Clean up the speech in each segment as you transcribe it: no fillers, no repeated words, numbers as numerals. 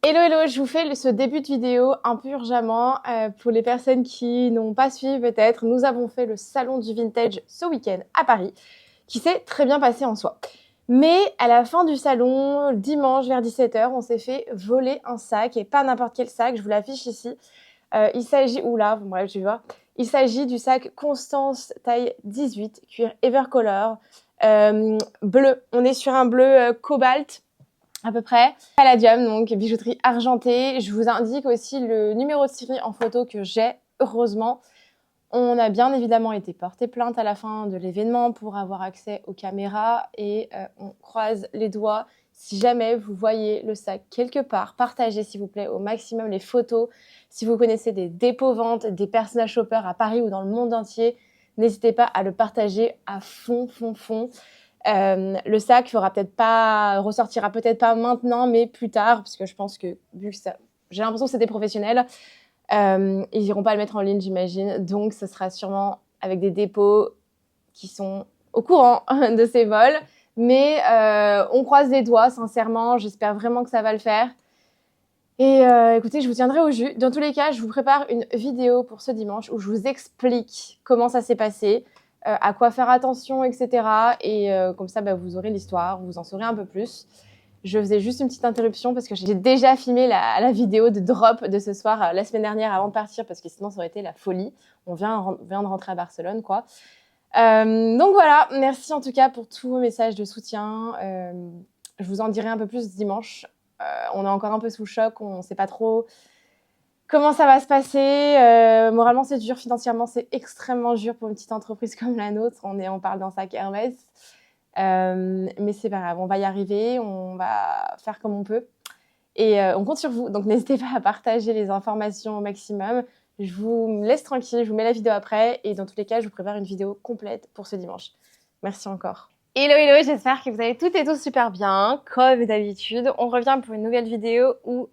Hello hello, je vous fais ce début de vidéo un peu urgemment pour les personnes qui n'ont pas suivi peut-être. Nous avons fait le salon du vintage ce week-end à Paris, qui s'est très bien passé en soi. Mais à la fin du salon, dimanche vers 17h, on s'est fait voler un sac, et pas n'importe quel sac, je vous l'affiche ici. Il s'agit, oula, bref, je vais voir. Il s'agit du sac Constance taille 18, cuir Evercolor, bleu. On est sur un bleu cobalt, à peu près. Palladium, donc bijouterie argentée. Je vous indique aussi le numéro de série en photo que j'ai, heureusement. On a bien évidemment été porté plainte à la fin de l'événement pour avoir accès aux caméras et on croise les doigts. Si jamais vous voyez le sac quelque part, partagez s'il vous plaît au maximum les photos. Si vous connaissez des dépôts-ventes, des personal shoppers à Paris ou dans le monde entier, n'hésitez pas à le partager à fond. Le sac ressortira peut-être pas maintenant, mais plus tard, parce que je pense que vu que j'ai l'impression que c'est des professionnels, ils iront pas le mettre en ligne, j'imagine. Donc, ce sera sûrement avec des dépôts qui sont au courant de ces vols. Mais on croise les doigts, sincèrement. J'espère vraiment que ça va le faire. Et écoutez, je vous tiendrai au jus. Dans tous les cas, je vous prépare une vidéo pour ce dimanche où je vous explique comment ça s'est passé, à quoi faire attention, etc. Et comme ça, vous aurez l'histoire, vous en saurez un peu plus. Je faisais juste une petite interruption parce que j'ai déjà filmé la vidéo de drop de ce soir la semaine dernière avant de partir parce que sinon ça aurait été la folie. On vient de rentrer à Barcelone, quoi. Donc voilà, merci en tout cas pour tous vos messages de soutien. Je vous en dirai un peu plus dimanche. On est encore un peu sous choc, on ne sait pas trop comment ça va se passer. Moralement, c'est dur. Financièrement, c'est extrêmement dur pour une petite entreprise comme la nôtre. On parle d'un sac Hermès. Mais c'est pas grave, on va y arriver, on va faire comme on peut. Et on compte sur vous. Donc, n'hésitez pas à partager les informations au maximum. Je vous laisse tranquille, je vous mets la vidéo après. Et dans tous les cas, je vous prépare une vidéo complète pour ce dimanche. Merci encore. Hello, hello, j'espère que vous allez toutes et tous super bien. Comme d'habitude, on revient pour une nouvelle vidéo où,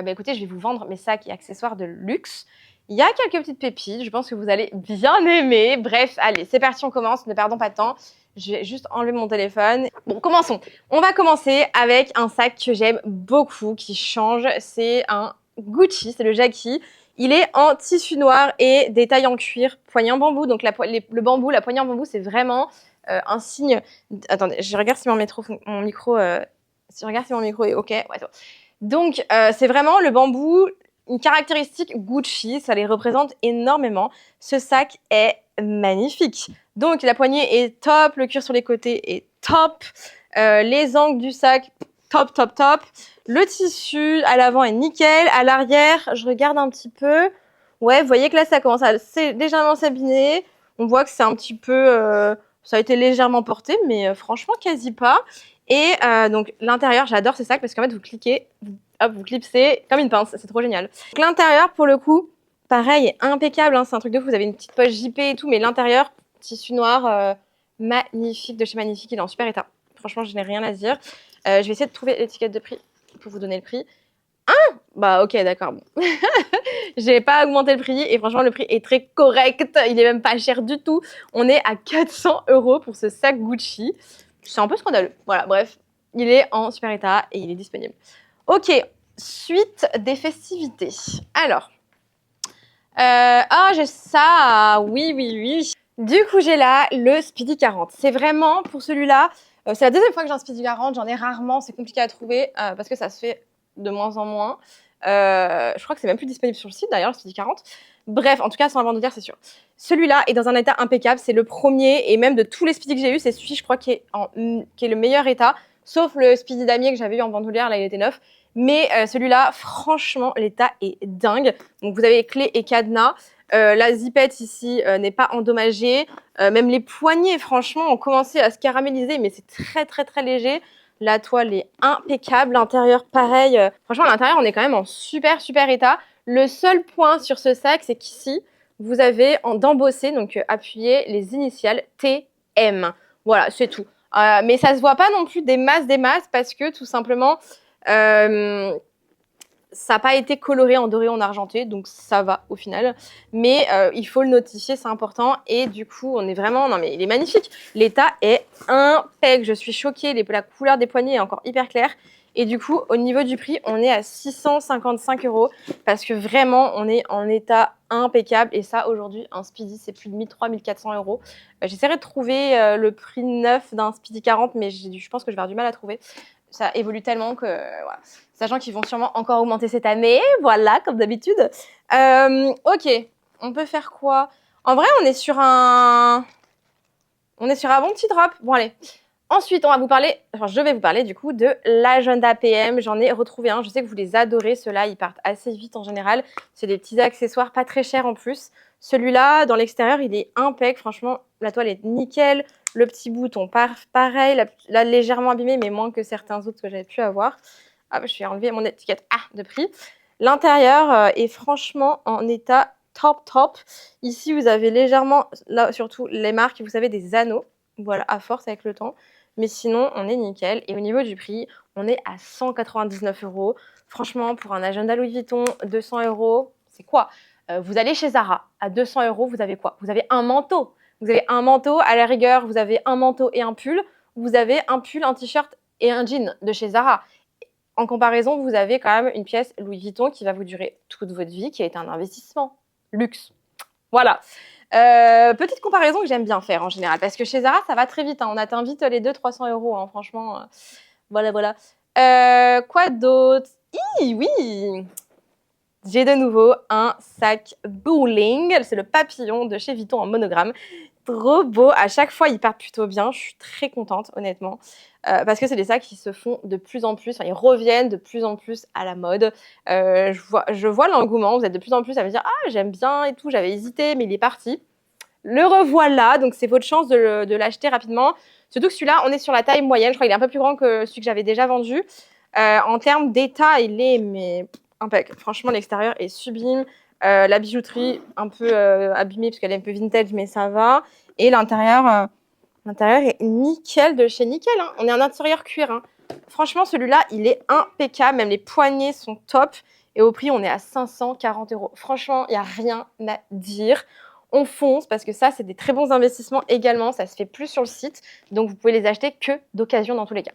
écoutez, je vais vous vendre mes sacs et accessoires de luxe. Il y a quelques petites pépites, je pense que vous allez bien aimer. Bref, allez, c'est parti, on commence, ne perdons pas de temps. Je vais juste enlever mon téléphone. Bon, commençons. On va commencer avec un sac que j'aime beaucoup, qui change. C'est un Gucci, c'est le Jackie. Il est en tissu noir et des tailles en cuir, poignée en bambou. Donc le bambou, la poignée en bambou, c'est vraiment un signe. Attendez, je regarde si mon micro est OK. Ouais, c'est bon. Donc, c'est vraiment le bambou, une caractéristique Gucci, ça les représente énormément. Ce sac est magnifique. Donc, la poignée est top, le cuir sur les côtés est top, les angles du sac, top. Le tissu à l'avant est nickel, à l'arrière, je regarde un petit peu. Ouais, vous voyez que là, ça commence à légèrement s'abîmer. On voit que c'est un petit peu... ça a été légèrement porté, mais franchement, quasi pas. Et donc, l'intérieur, j'adore ces sacs parce qu'en fait, vous cliquez, vous clipsez comme une pince. C'est trop génial. Donc, l'intérieur, pour le coup, pareil, est impeccable. Hein, c'est un truc de fou. Vous avez une petite poche JP et tout, mais l'intérieur, tissu noir, magnifique, de chez Magnifique. Il est en super état. Franchement, je n'ai rien à dire. Je vais essayer de trouver l'étiquette de prix pour vous donner le prix. Ok, d'accord. Bon. J'ai pas augmenté le prix et franchement, le prix est très correct. Il est même pas cher du tout. On est à 400 € pour ce sac Gucci. C'est un peu scandaleux. Voilà, bref. Il est en super état et il est disponible. Ok, suite des festivités. Alors. J'ai ça. Oui. Du coup, j'ai là le Speedy 40. C'est vraiment, pour celui-là, c'est la deuxième fois que j'ai un Speedy 40. J'en ai rarement. C'est compliqué à trouver parce que ça se fait de moins en moins. Je crois que c'est même plus disponible sur le site d'ailleurs, le Speedy 40. Bref, en tout cas, sans la bandoulière, c'est sûr. Celui-là est dans un état impeccable. C'est le premier et même de tous les Speedy que j'ai eu, c'est celui, je crois, qui est le meilleur état. Sauf le Speedy damier que j'avais eu en bandoulière, là, il était neuf. Mais celui-là, franchement, l'état est dingue. Donc, vous avez clé et cadenas. La zipette ici n'est pas endommagée. Même les poignées, franchement, ont commencé à se caraméliser, mais c'est très léger. La toile est impeccable. L'intérieur, pareil. Franchement, à l'intérieur, on est quand même en super état. Le seul point sur ce sac, c'est qu'ici, vous avez d'embossé, donc appuyez les initiales TM. Voilà, c'est tout. Mais ça se voit pas non plus des masses parce que tout simplement, ça n'a pas été coloré en doré, en argenté, donc ça va au final. Mais il faut le notifier, c'est important. Et du coup, on est vraiment... Non mais il est magnifique. L'état est impec. Je suis choquée. La couleur des poignets est encore hyper claire. Et du coup, au niveau du prix, on est à 655 € parce que vraiment, on est en état impeccable. Et ça, aujourd'hui, un Speedy, c'est plus de 1300-1400 €. J'essaierai de trouver le prix neuf d'un Speedy 40, mais je pense que je vais avoir du mal à trouver. Ça évolue tellement que, voilà. Sachant qu'ils vont sûrement encore augmenter cette année, voilà, comme d'habitude. Ok, on peut faire quoi? En vrai, on est sur un bon petit drop. Bon, allez. Ensuite, je vais vous parler du coup de l'agenda PM. J'en ai retrouvé un. Je sais que vous les adorez. Ceux-là, ils partent assez vite en général. C'est des petits accessoires pas très chers en plus. Celui-là, dans l'extérieur, il est impec. Franchement, la toile est nickel. Le petit bouton, pareil. Là, légèrement abîmé, mais moins que certains autres que j'avais pu avoir. Ah, je vais enlever mon étiquette de prix. L'intérieur est franchement en état top. Ici, vous avez légèrement, là surtout les marques, vous savez, des anneaux. Voilà, à force avec le temps. Mais sinon, on est nickel. Et au niveau du prix, on est à 199 €. Franchement, pour un agenda Louis Vuitton, 200 €, c'est quoi? Vous allez chez Zara, à 200 € vous avez quoi? Vous avez un manteau. Vous avez un manteau, à la rigueur, vous avez un manteau et un pull. Vous avez un pull, un t-shirt et un jean de chez Zara. En comparaison, vous avez quand même une pièce Louis Vuitton qui va vous durer toute votre vie, qui est un investissement. Luxe. Voilà. Petite comparaison que j'aime bien faire en général, parce que chez Zara, ça va très vite. Hein. On atteint vite les 200-300 €. Hein. Franchement, voilà. Quoi d'autre? Oui, j'ai de nouveau un sac bowling. C'est le papillon de chez Vuitton en monogramme. Trop beau. À chaque fois, ils partent plutôt bien. Je suis très contente, honnêtement. Parce que c'est des sacs qui se font de plus en plus, enfin, ils reviennent de plus en plus à la mode. Je vois l'engouement. Vous êtes de plus en plus à me dire « Ah, j'aime bien et tout, j'avais hésité, mais il est parti. » Le revoilà, donc c'est votre chance de l'acheter rapidement. Surtout que celui-là, on est sur la taille moyenne. Je crois qu'il est un peu plus grand que celui que j'avais déjà vendu. En termes d'état, il est impec. Franchement, l'extérieur est sublime. La bijouterie, un peu abîmée parce qu'elle est un peu vintage, mais ça va. Et l'intérieur est nickel de chez nickel. Hein. On est en intérieur cuir. Hein. Franchement, celui-là, il est impeccable. Même les poignées sont top. Et au prix, on est à 540 €. Franchement, il n'y a rien à dire. On fonce parce que ça, c'est des très bons investissements également. Ça se fait plus sur le site. Donc, vous pouvez les acheter que d'occasion dans tous les cas.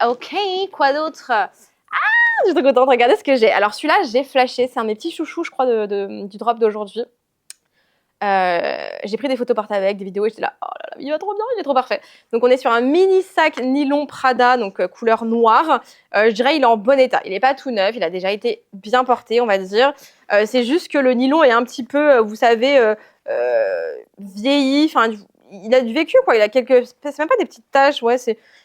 Ok, quoi d'autre? Je suis trop contente de regarder ce que j'ai. Alors, celui-là, j'ai flashé. C'est un de mes petits chouchous, je crois, du drop d'aujourd'hui. J'ai pris des photos portées avec, des vidéos, et j'étais là, oh là là, il va trop bien, il est trop parfait. Donc on est sur un mini sac nylon Prada, donc couleur noire. Je dirais il est en bon état. Il n'est pas tout neuf, il a déjà été bien porté, on va dire. C'est juste que le nylon est un petit peu, vous savez, vieilli. Enfin, il a du vécu, quoi. Il a c'est même pas des petites taches, ouais,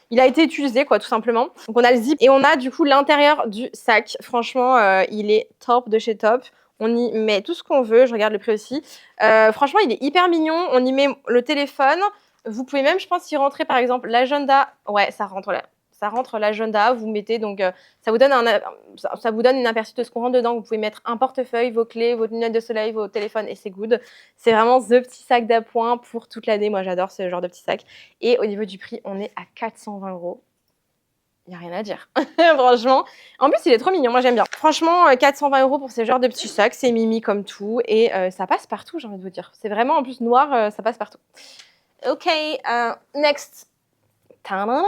il a été utilisé, quoi, tout simplement. Donc on a le zip et on a du coup l'intérieur du sac. Franchement, il est top de chez top. On y met tout ce qu'on veut. Je regarde le prix aussi. Franchement, il est hyper mignon. On y met le téléphone. Vous pouvez même, je pense, y rentrer, par exemple, l'agenda. Ouais, ça rentre là. Ça rentre l'agenda. Vous mettez donc, ça vous donne une aperçu de ce qu'on rentre dedans. Vous pouvez mettre un portefeuille, vos clés, vos lunettes de soleil, vos téléphones et c'est good. C'est vraiment the petit sac d'appoint pour toute l'année. Moi, j'adore ce genre de petit sac. Et au niveau du prix, on est à 420 €. Il n'y a rien à dire. Franchement. En plus, il est trop mignon. Moi, j'aime bien. Franchement, 420 € pour ce genre de petits sacs. C'est mimi comme tout. Et ça passe partout, j'ai envie de vous dire. C'est vraiment, en plus, noir, ça passe partout. Ok, next. Tadam.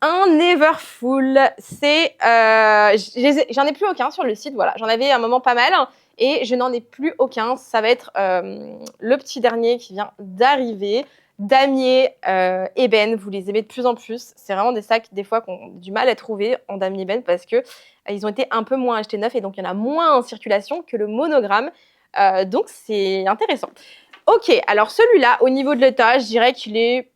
Un Neverfull. C'est, j'en ai plus aucun sur le site. Voilà, j'en avais un moment pas mal. Et je n'en ai plus aucun. Ça va être le petit dernier qui vient d'arriver. Damier, ébène, vous les aimez de plus en plus. C'est vraiment des sacs, des fois, qu'on a du mal à trouver en damier ébène parce que ils ont été un peu moins achetés neufs et donc il y en a moins en circulation que le monogramme. Donc, c'est intéressant. Ok, alors celui-là, au niveau de l'état, je dirais qu'il est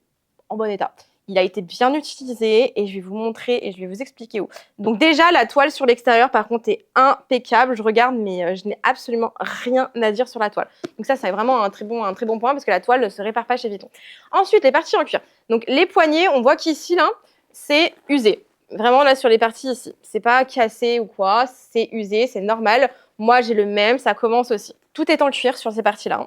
en bon état. Il a été bien utilisé et je vais vous montrer et je vais vous expliquer où. Donc déjà, la toile sur l'extérieur, par contre, est impeccable. Je regarde, mais je n'ai absolument rien à dire sur la toile. Donc ça, c'est vraiment un très bon point parce que la toile ne se répare pas chez Vuitton. Ensuite, les parties en cuir. Donc les poignées, on voit qu'ici, là, c'est usé. Vraiment, là, sur les parties ici. C'est pas cassé ou quoi, c'est usé, c'est normal. Moi, j'ai le même, ça commence aussi. Tout est en cuir sur ces parties-là.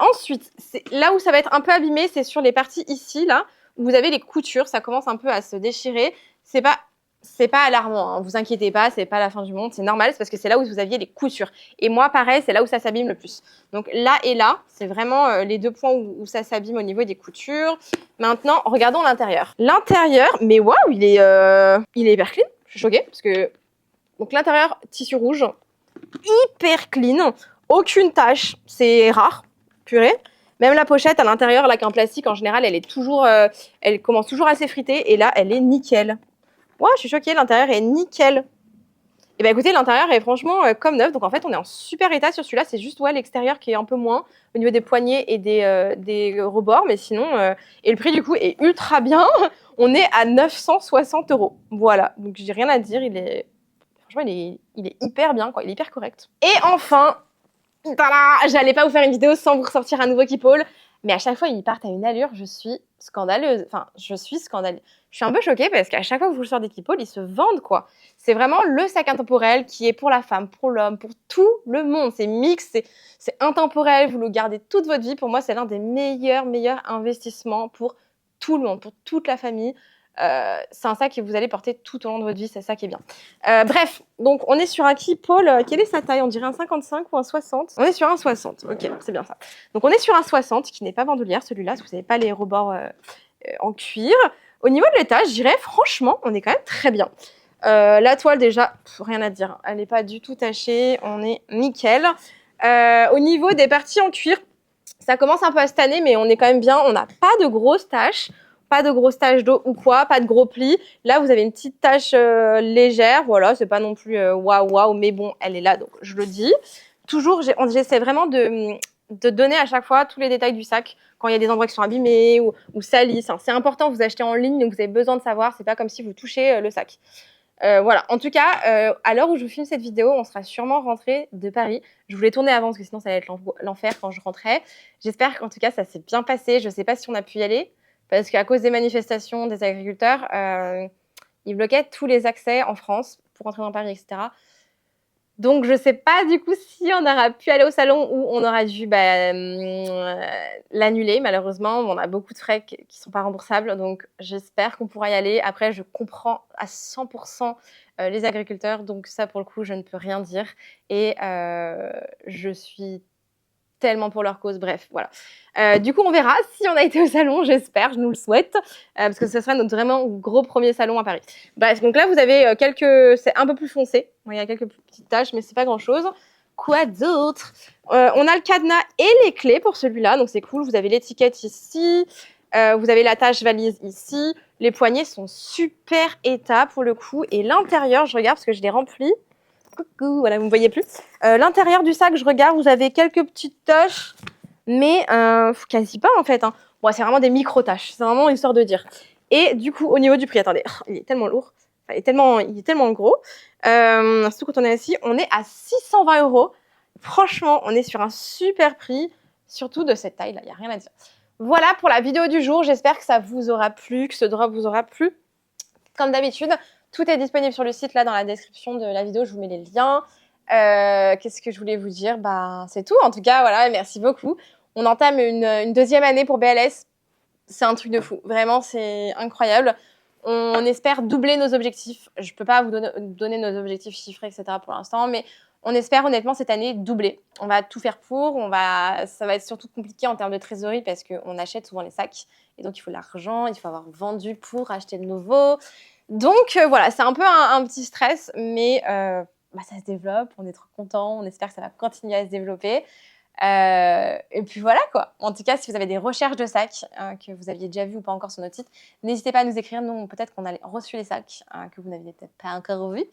Ensuite, là où ça va être un peu abîmé, c'est sur les parties ici, là, où vous avez les coutures, ça commence un peu à se déchirer. C'est pas c'est pas alarmant, hein, vous inquiétez pas, c'est pas la fin du monde, c'est normal, c'est parce que c'est là où vous aviez les coutures. Et moi, pareil, c'est là où ça s'abîme le plus. Donc là et là, c'est vraiment les deux points où ça s'abîme au niveau des coutures. Maintenant, regardons l'intérieur. L'intérieur, mais waouh, il est hyper clean. Je suis choquée parce que donc l'intérieur tissu rouge, hyper clean, aucune tache, c'est rare, purée. Même la pochette à l'intérieur, là, qu'un plastique en général, elle est toujours, elle commence toujours à s'effriter et là, elle est nickel. Ouais, je suis choquée, l'intérieur est nickel. Et ben écoutez, l'intérieur est franchement comme neuf. Donc en fait, on est en super état sur celui-là. C'est juste l'extérieur qui est un peu moins au niveau des poignées et des rebords. Mais sinon, et le prix du coup est ultra bien. On est à 960 €. Voilà. Donc j'ai rien à dire. Franchement, il est hyper bien, quoi. Il est hyper correct. Et enfin, tada, j'allais pas vous faire une vidéo sans vous ressortir un nouveau Keepall. Mais à chaque fois, ils partent à une allure. Je suis scandaleuse. Enfin, je suis scandaleuse. Je suis un peu choquée parce qu'à chaque fois que je vous sors des Keepall, ils se vendent, quoi. C'est vraiment le sac intemporel qui est pour la femme, pour l'homme, pour tout le monde. C'est mix, c'est intemporel. Vous le gardez toute votre vie. Pour moi, c'est l'un des meilleurs investissements pour tout le monde, pour toute la famille. C'est un sac que vous allez porter tout au long de votre vie. C'est ça qui est bien. Bref, donc on est sur un Keepall. Quelle est sa taille? On dirait un 55 ou un 60. On est sur un 60. Ok, c'est bien ça. Donc on est sur un 60 qui n'est pas bandoulière, celui-là, parce que vous n'avez pas les rebords en cuir. Au niveau de l'étage, je dirais franchement, on est quand même très bien. La toile déjà, rien à dire, elle n'est pas du tout tachée, on est nickel. Au niveau des parties en cuir, ça commence un peu à se tanner, mais on est quand même bien. On n'a pas de grosses taches, pas de grosses taches d'eau ou quoi, pas de gros plis. Là, vous avez une petite tache légère, voilà, c'est pas non plus waouh, mais bon, elle est là, donc je le dis. Toujours, j'essaie vraiment de donner à chaque fois tous les détails du sac quand il y a des endroits qui sont abîmés ou salis. C'est important, vous achetez en ligne, donc vous avez besoin de savoir. C'est pas comme si vous touchez le sac. Voilà. En tout cas, à l'heure où je vous filme cette vidéo, on sera sûrement rentré de Paris. Je voulais tourner avant parce que sinon ça allait être l'enfer quand je rentrais. J'espère qu'en tout cas ça s'est bien passé. Je sais pas si on a pu y aller parce qu'à cause des manifestations des agriculteurs, ils bloquaient tous les accès en France pour rentrer dans Paris, etc. Donc, je ne sais pas du coup si on aura pu aller au salon ou on aura dû l'annuler. Malheureusement, on a beaucoup de frais qui ne sont pas remboursables. Donc, j'espère qu'on pourra y aller. Après, je comprends à 100% les agriculteurs. Donc, ça, pour le coup, je ne peux rien dire. Et je suis tellement pour leur cause. Bref, voilà. Du coup, on verra si on a été au salon, j'espère, je nous le souhaite, parce que ce sera notre vraiment gros premier salon à Paris. Bref, donc là, vous avez c'est un peu plus foncé. Bon, il y a quelques petites taches, mais c'est pas grand-chose. Quoi d'autre? On a le cadenas et les clés pour celui-là, donc c'est cool. Vous avez l'étiquette ici, vous avez la tâche valise ici. Les poignées sont super état pour le coup. Et l'intérieur, je regarde parce que je l'ai rempli. Coucou, voilà, vous ne me voyez plus. L'intérieur du sac, je regarde, vous avez quelques petites taches, mais quasi pas en fait. Hein. Bon, c'est vraiment des micro-taches, c'est vraiment histoire de dire. Et du coup, au niveau du prix, attendez, il est tellement lourd, enfin, il est tellement gros. Surtout quand on est assis, on est à 620 €. Franchement, on est sur un super prix, surtout de cette taille-là, il n'y a rien à dire. Voilà pour la vidéo du jour, j'espère que ça vous aura plu, que ce drop vous aura plu. Comme d'habitude, tout est disponible sur le site, là, dans la description de la vidéo, je vous mets les liens. Qu'est-ce que je voulais vous dire? C'est tout, en tout cas, voilà, merci beaucoup. On entame une deuxième année pour BLS. C'est un truc de fou, vraiment, c'est incroyable. On espère doubler nos objectifs. Je ne peux pas vous donner nos objectifs chiffrés, etc. pour l'instant, mais on espère honnêtement cette année doubler. On va tout faire pour. Ça va être surtout compliqué en termes de trésorerie parce qu'on achète souvent les sacs. Et donc, il faut l'argent, il faut avoir vendu pour acheter de nouveau. Donc, voilà, c'est un peu un petit stress, mais ça se développe. On est trop contents. On espère que ça va continuer à se développer. Et puis voilà quoi. En tout cas, si vous avez des recherches de sacs que vous aviez déjà vu ou pas encore sur notre site, n'hésitez pas à nous écrire. Nous, peut-être qu'on a reçu les sacs que vous n'aviez peut-être pas encore vus.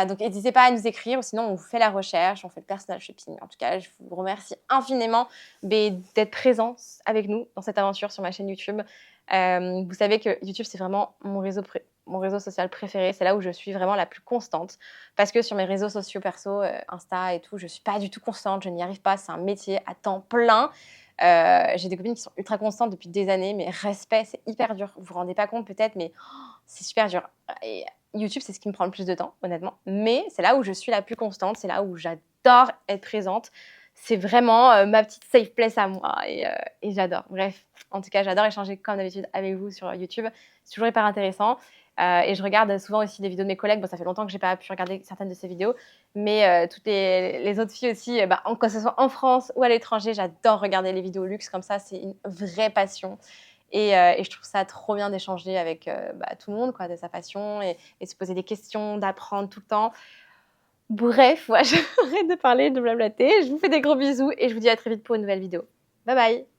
Donc, n'hésitez pas à nous écrire ou sinon, on vous fait la recherche, on fait le personal shopping. En tout cas, je vous remercie infiniment d'être présents avec nous dans cette aventure sur ma chaîne YouTube. Vous savez que YouTube, c'est vraiment mon réseau social préféré. C'est là où je suis vraiment la plus constante. Parce que sur mes réseaux sociaux perso, Insta et tout, je ne suis pas du tout constante. Je n'y arrive pas. C'est un métier à temps plein. J'ai des copines qui sont ultra constantes depuis des années, mais respect, c'est hyper dur. Vous vous rendez pas compte peut-être, mais c'est super dur. Et YouTube, c'est ce qui me prend le plus de temps, honnêtement. Mais c'est là où je suis la plus constante. C'est là où j'adore être présente. C'est vraiment ma petite safe place à moi et j'adore. Bref, en tout cas, j'adore échanger comme d'habitude avec vous sur YouTube. C'est toujours hyper intéressant. Et je regarde souvent aussi des vidéos de mes collègues. Bon, ça fait longtemps que j'ai pas pu regarder certaines de ces vidéos, mais toutes les autres filles aussi, que ce soit en France ou à l'étranger, j'adore regarder les vidéos luxe comme ça. C'est une vraie passion. Et je trouve ça trop bien d'échanger avec tout le monde, quoi, de sa passion et se poser des questions, d'apprendre tout le temps. Bref, ouais, j'arrête de parler, de blablater. Je vous fais des gros bisous et je vous dis à très vite pour une nouvelle vidéo. Bye bye!